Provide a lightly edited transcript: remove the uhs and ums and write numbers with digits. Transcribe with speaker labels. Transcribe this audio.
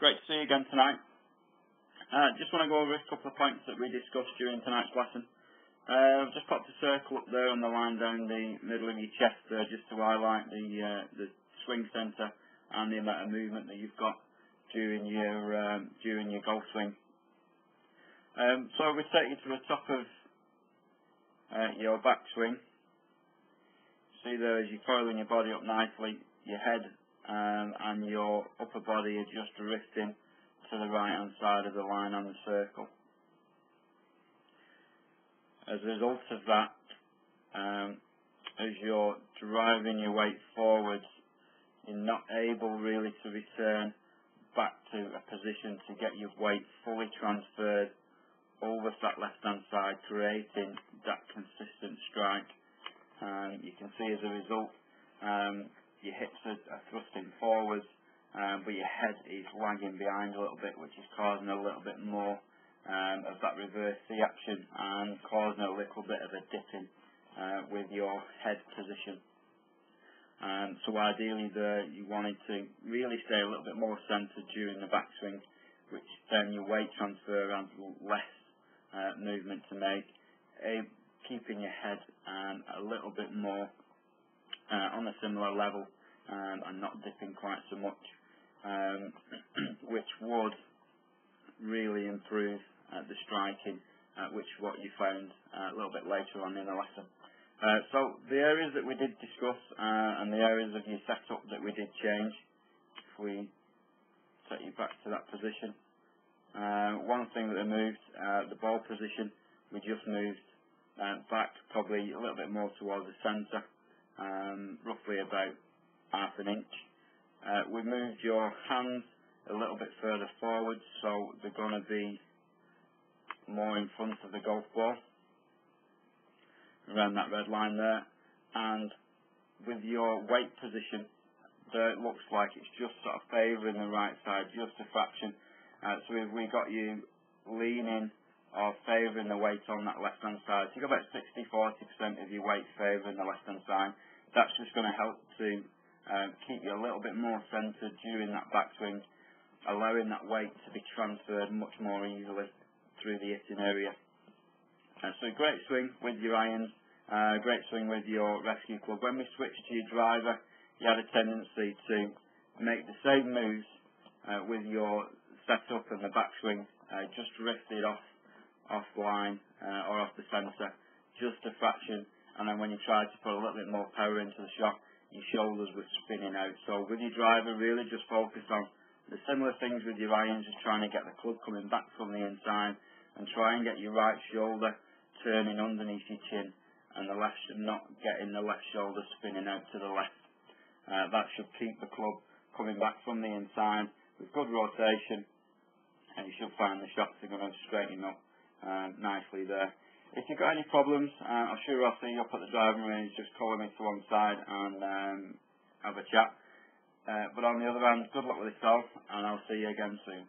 Speaker 1: Great to see you again tonight. Just want to go over a couple of points that we discussed during tonight's lesson. I've just popped a circle up there on the line down the middle of your chest there, just to highlight the swing centre and the amount of movement that you've got during your golf swing. So we take you to the top of your backswing. See there, as you're coiling your body up nicely, your head and your upper body are just drifting to the right hand side of the line on the circle. As a result of that, as you're driving your weight forwards, you're not able really to return back to a position to get your weight fully transferred over to that left hand side, creating that consistent strike. You can see as a result, your hips are thrusting forwards, but your head is lagging behind a little bit, which is causing a little bit more of that reverse C action and causing a little bit of a dipping with your head position. So ideally there you wanted to really stay a little bit more centred during the backswing, which then your weight transfer has less movement to make, keeping your head a little bit more on a similar level and not dipping quite so much, which would really improve the striking, which is what you found a little bit later on in the lesson. So the areas that we did discuss and the areas of your setup that we did change, if we take you back to that position, one thing that we moved, the ball position, we just moved back probably a little bit more towards the centre, roughly about half an inch. We moved your hands a little bit further forward, so they're going to be more in front of the golf ball, around that red line there. And with your weight position, there it looks like it's just sort of favouring the right side, just a fraction. So if we got you leaning or favouring the weight on that left hand side, so you've got about 60-40% of your weight favouring the left hand side, that's just going to help to keep you a little bit more centred during that backswing, allowing that weight to be transferred much more easily through the hitting area. So great swing with your irons, great swing with your rescue club. When we switched to your driver, you had a tendency to make the same moves with your setup and the backswing, just drifted off line or off the centre, just a fraction, and then when you tried to put a little bit more power into the shot, your shoulders were spinning out. So with your driver, really just focus on the similar things with your irons, just trying to get the club coming back from the inside and try and get your right shoulder turning underneath your chin and the left, not getting the left shoulder spinning out to the left. That should keep the club coming back from the inside with good rotation, and you should find the shots are going to straighten up nicely there. If you've got any problems, I'm sure I'll see you up at the driving range. Just call me to one side and have a chat. But on the other hand, good luck with yourself, and I'll see you again soon.